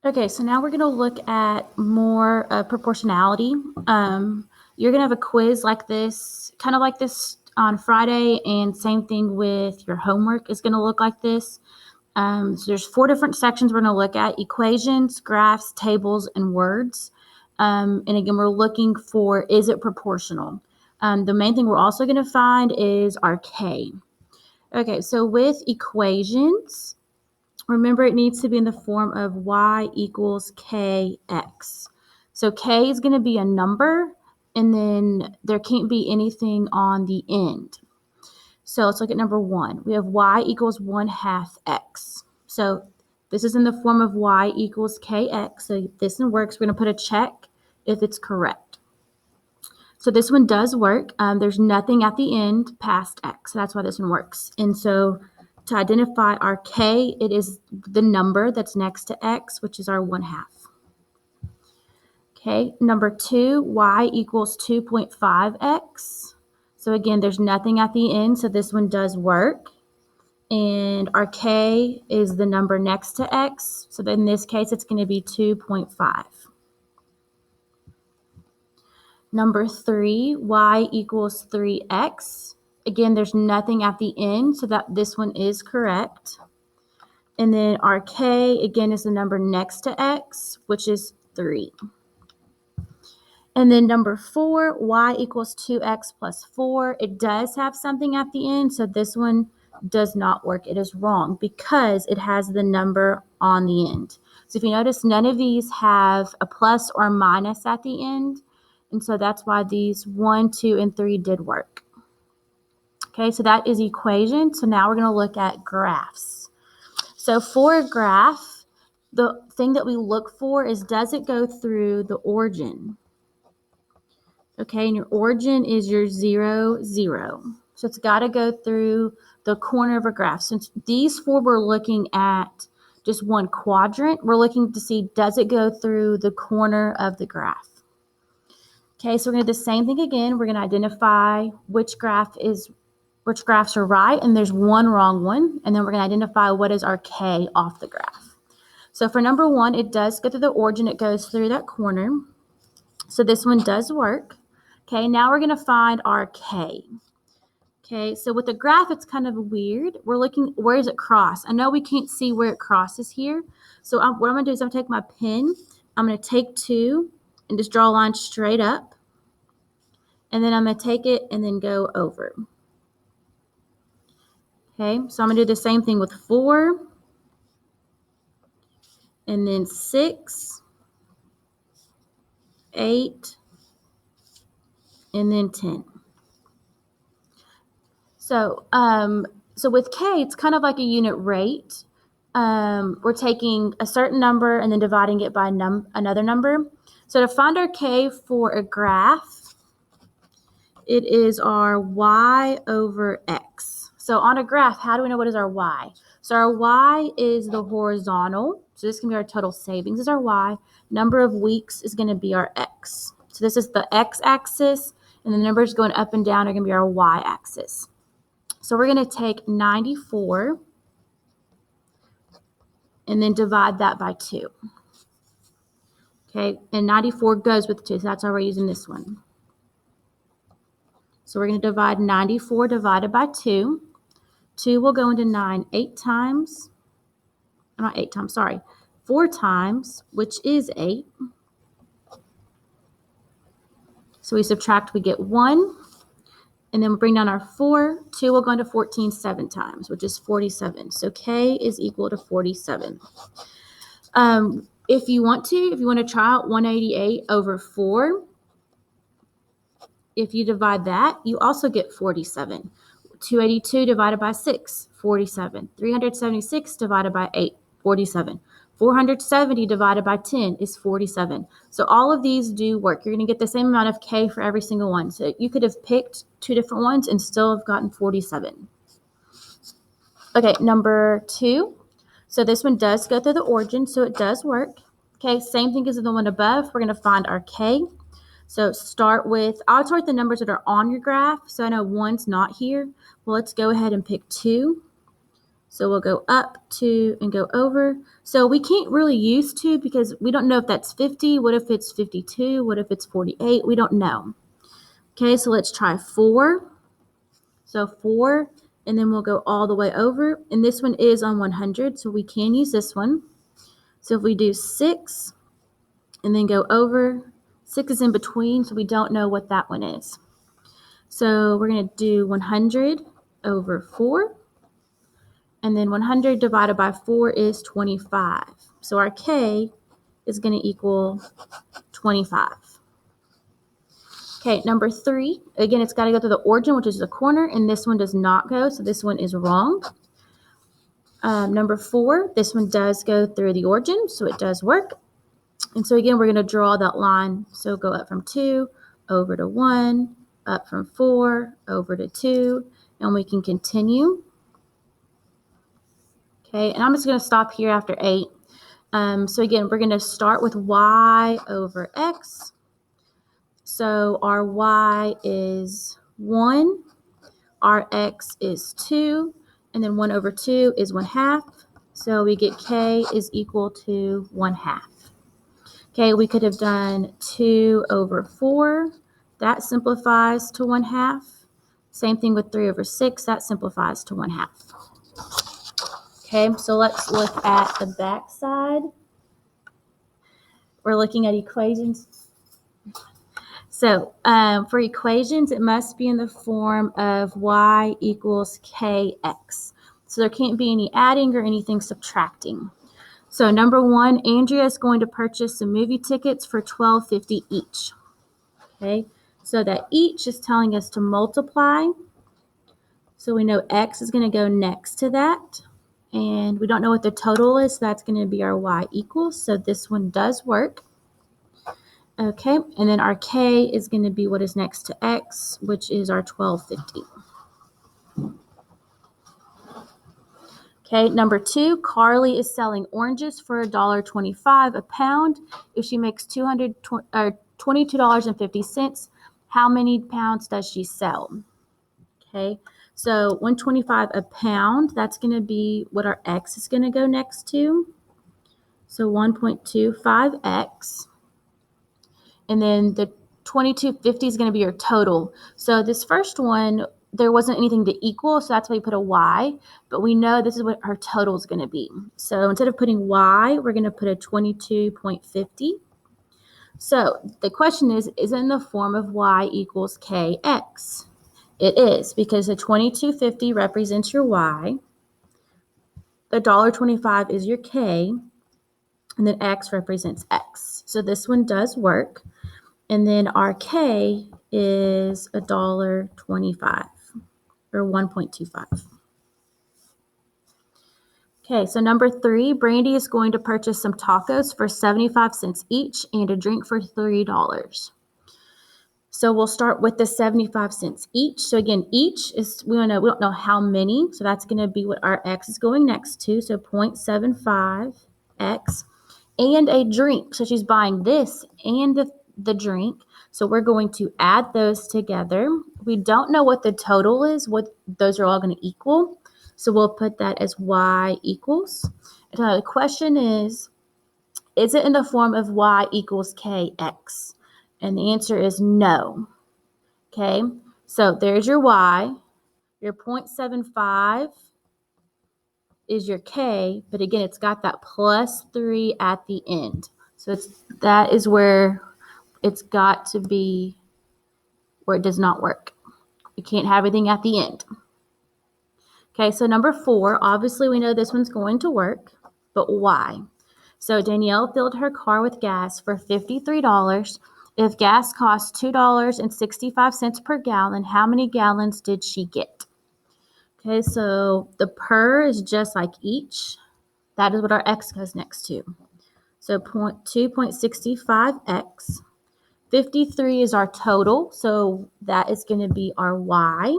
Okay, so now we're going to look at more proportionality. You're going to have a quiz like this, kind of like this on Friday, and same thing with your homework is going to look like this. So there's 4 different sections we're going to look at: equations, graphs, tables, and words. And again, we're looking for, is it proportional? The main thing we're also going to find is our K. Okay, so with equations, remember, it needs to be in the form of y equals kx. So k is going to be a number, and then there can't be anything on the end. So let's look at number 1. We have y equals 1/2 x. So this is in the form of y equals kx. So this one works. We're going to put a check if it's correct. So this one does work. There's nothing at the end past x. So that's why this one works. And so to identify our k, it is the number that's next to x, which is our 1/2. Okay, number 2, y equals 2.5x. So again, there's nothing at the end, so this one does work. And our k is the number next to x, so in this case, it's going to be 2.5. Number 3, y equals 3x. Again, there's nothing at the end, so that this one is correct. And then our k, again, is the number next to x, which is 3. And then number 4, y equals 2x plus 4. It does have something at the end, so this one does not work. It is wrong because it has the number on the end. So if you notice, none of these have a plus or a minus at the end. And so that's why these 1, 2, and 3 did work. Okay, so that is equation. So now we're going to look at graphs. So for a graph, the thing that we look for is, does it go through the origin? Okay, and your origin is your 0, 0. So it's got to go through the corner of a graph. Since these 4 we're looking at just one quadrant, we're looking to see, does it go through the corner of the graph? Okay, so we're going to do the same thing again. We're going to identify which graphs are right, and there's one wrong one, and then we're going to identify what is our k off the graph. So for number 1, it does go through the origin. It goes through that corner. So this one does work. Okay, now we're going to find our k. Okay, so with the graph, it's kind of weird. We're looking, where does it cross? I know we can't see where it crosses here. So what I'm going to do is I'm going to take my pen. I'm going to take 2 and just draw a line straight up. And then I'm going to take it and then go over. Okay, so I'm going to do the same thing with 4. And then 6, 8, and then 10. So with k, it's kind of like a unit rate. We're taking a certain number and then dividing it by another number. So to find our k for a graph, it is our y over x. So on a graph, how do we know what is our y? So our y is the horizontal. So this can be our total savings is our y. Number of weeks is going to be our x. So this is the x-axis, and the numbers going up and down are going to be our y-axis. So we're going to take 94 and then divide that by 2. Okay, and 94 goes with 2, so that's why we're using this one. So we're going to divide 94 divided by 2. 2 will go into 9 8 times. Not 8 times, sorry. 4 times, which is 8. So we subtract, we get 1. And then we bring down our 4. 2 will go into 14 7 times, which is 47. So k is equal to 47. If you want to try out 188 over 4, if you divide that, you also get 47. 282 divided by 6, 47. 376 divided by 8, 47. 470 divided by 10 is 47. So all of these do work. You're going to get the same amount of k for every single one. So you could have picked 2 different ones and still have gotten 47. Okay, number 2. So this one does go through the origin, so it does work. Okay, same thing as the one above. We're going to find our k. So I'll start with the numbers that are on your graph. So I know 1's not here. Well, let's go ahead and pick 2. So we'll go up 2 and go over. So we can't really use 2 because we don't know if that's 50. What if it's 52? What if it's 48? We don't know. Okay, so let's try 4. So 4, and then we'll go all the way over. And this one is on 100, so we can use this one. So if we do 6 and then go over, 6 is in between, so we don't know what that one is. So we're going to do 100 over 4. And then 100 divided by 4 is 25. So our K is going to equal 25. Okay, number 3. Again, it's got to go through the origin, which is the corner, and this one does not go, so this one is wrong. Number 4, this one does go through the origin, so it does work. And so again, we're going to draw that line. So go up from 2, over to 1, up from 4, over to 2, and we can continue. Okay, and I'm just going to stop here after 8. So again, we're going to start with y over x. So our y is 1, our x is 2, and then 1 over 2 is 1/2. So we get k is equal to 1/2. Okay, we could have done 2 over 4. That simplifies to 1/2. Same thing with 3 over 6. That simplifies to 1/2. Okay, so let's look at the back side. We're looking at equations. So for equations, it must be in the form of y equals kx. So there can't be any adding or anything subtracting. So number 1, Andrea is going to purchase some movie tickets for $12.50 each. Okay, so that each is telling us to multiply. So we know x is going to go next to that. And we don't know what the total is, so that's going to be our y equals. So this one does work. Okay, and then our k is going to be what is next to x, which is our $12.50. Okay, number 2, Carly is selling oranges for $1.25 a pound. If she makes $22.50, how many pounds does she sell? Okay, so $1.25 a pound, that's going to be what our x is going to go next to. So 1.25x. And then the $22.50 is going to be your total. So this first one, there wasn't anything to equal, so that's why we put a y, but we know this is what our total is going to be. So instead of putting y, we're going to put a 22.50. So the question is it in the form of y equals kx? It is, because the 22.50 represents your y, the $1.25 is your k, and then x represents x. So this one does work. And then our K is $1.25 or 1.25. Okay, so number 3, Brandy is going to purchase some tacos for 75 cents each and a drink for $3. So we'll start with the 75 cents each. So again, each is, we don't know how many, so that's going to be what our x is going next to. So 0.75x and a drink. So she's buying this and the drink. So we're going to add those together. We don't know what the total is, what those are all going to equal. So we'll put that as y equals. And so the question is it in the form of y equals kx? And the answer is no. Okay, so there's your y. Your 0.75 is your k, but again, it's got that plus 3 at the end. So that is where it's got to be, where it does not work. You can't have everything at the end. Okay, so number 4, obviously we know this one's going to work, but why? So Danielle filled her car with gas for $53. If gas costs $2.65 per gallon, how many gallons did she get? Okay, so the per is just like each. That is what our x goes next to. So 2.65x. 53 is our total, so that is going to be our y.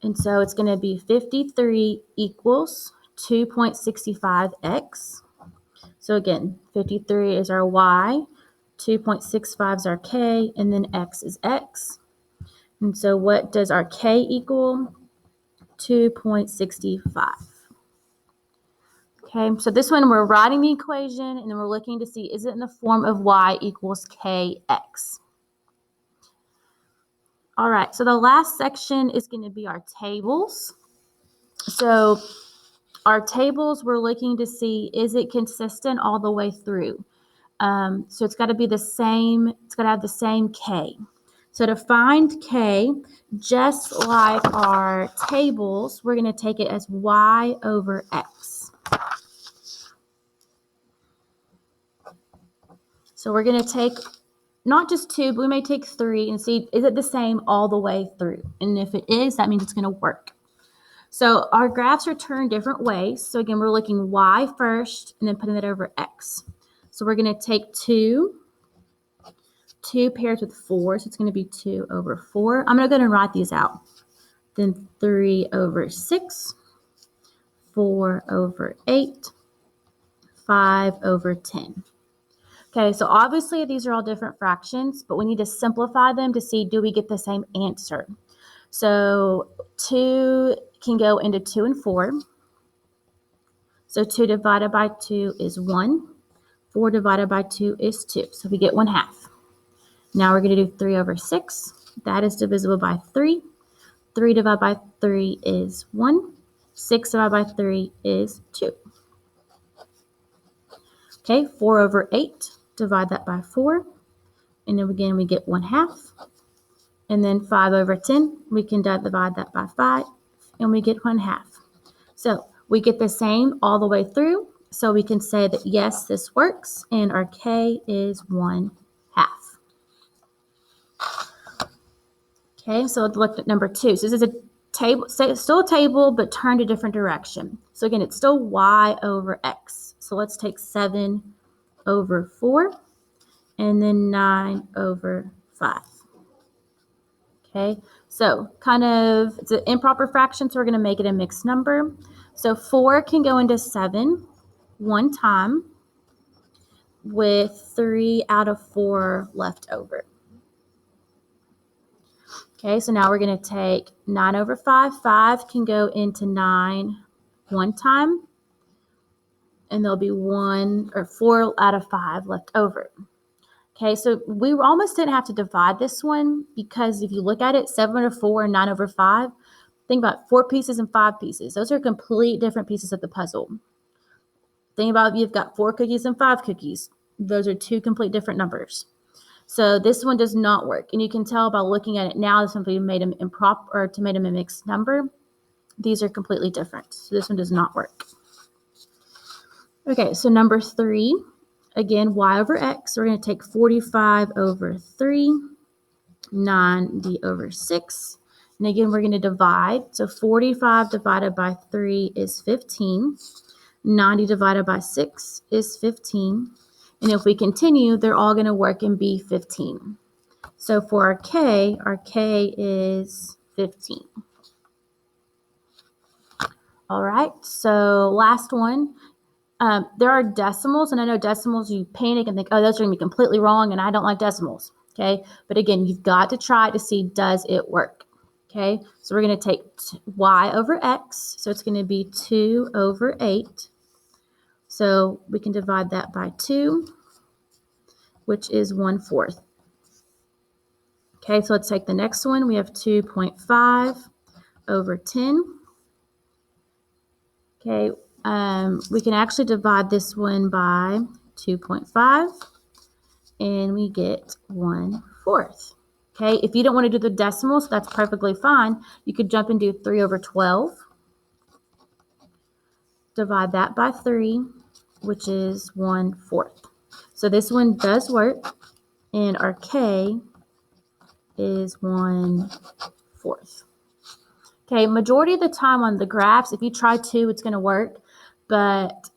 And so it's going to be 53 equals 2.65x. So again, 53 is our y, 2.65 is our k, and then x is x. And so what does our k equal? 2.65. Okay, so this one we're writing the equation and then we're looking to see is it in the form of y equals kx. All right, so the last section is going to be our tables. So our tables, we're looking to see is it consistent all the way through. So it's got to be the same, it's got to have the same k. So to find k, just like our tables, we're going to take it as y over x. So we're going to take not just 2, but we may take 3 and see is it the same all the way through. And if it is, that means it's going to work. So our graphs are turned different ways. So again, we're looking y first and then putting it over x. So we're going to take 2 pairs with 4, so it's going to be 2 over 4. I'm going to go ahead and write these out. Then 3 over 6, 4 over 8, 5 over 10. Okay, so obviously these are all different fractions, but we need to simplify them to see do we get the same answer. So 2 can go into 2 and 4. So 2 divided by 2 is 1. 4 divided by 2 is 2. So we get 1/2. Now we're going to do 3 over 6. That is divisible by 3. 3 divided by 3 is 1. 6 divided by 3 is 2. Okay, 4 over 8. Divide that by 4. And then again, we get 1/2. And then 5 over 10. We can divide that by 5. And we get 1/2. So we get the same all the way through. So we can say that, yes, this works. And our k is 1/2. Okay, so let's look at number 2. So this is a table, still a table, but turned a different direction. So again, it's still y over x. So let's take 7 over 4 and then 9 over 5. Okay, so kind of, it's an improper fraction, so we're going to make it a mixed number. So 4 can go into 7 one time with 3 out of 4 left over. Okay, so now we're going to take 9 over 5. 5 can go into 9 one time, and there'll be 4 out of 5 left over. Okay, so we almost didn't have to divide this one because if you look at it, 7 over 4 and 9 over 5, think about 4 pieces and 5 pieces. Those are complete different pieces of the puzzle. Think about if you've got 4 cookies and 5 cookies. Those are 2 complete different numbers. So this one does not work. And you can tell by looking at it now, somebody made them improper or to made them a mixed number. These are completely different. So this one does not work. Okay, so number 3, again, y over x. We're going to take 45 over 3, 90 over 6. And again, we're going to divide. So 45 divided by 3 is 15. 90 divided by 6 is 15. And if we continue, they're all going to work and be 15. So for our k is 15. All right, so last one. There are decimals, and I know decimals, you panic and think, oh, those are going to be completely wrong, and I don't like decimals. Okay, but again, you've got to try to see, does it work? Okay, so we're going to take y over x, so it's going to be 2 over 8. So we can divide that by 2, which is 1/4. Okay, so let's take the next one. We have 2.5 over 10. Okay, we can actually divide this one by 2.5, and we get 1/4. Okay, if you don't want to do the decimals, that's perfectly fine. You could jump and do 3 over 12. Divide that by 3, which is 1/4. So this one does work, and our k is 1/4. Okay, majority of the time on the graphs, if you try 2, it's going to work, but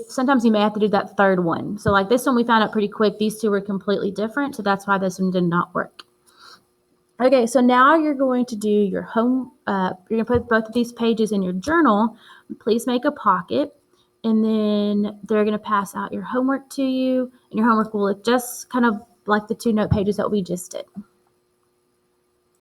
sometimes you may have to do that third one. So like this one, we found out pretty quick, these 2 were completely different, so that's why this one did not work. Okay, so now you're going to do your you're going to put both of these pages in your journal. Please make a pocket, and then they're going to pass out your homework to you, and your homework will look just kind of like the 2 note pages that we just did.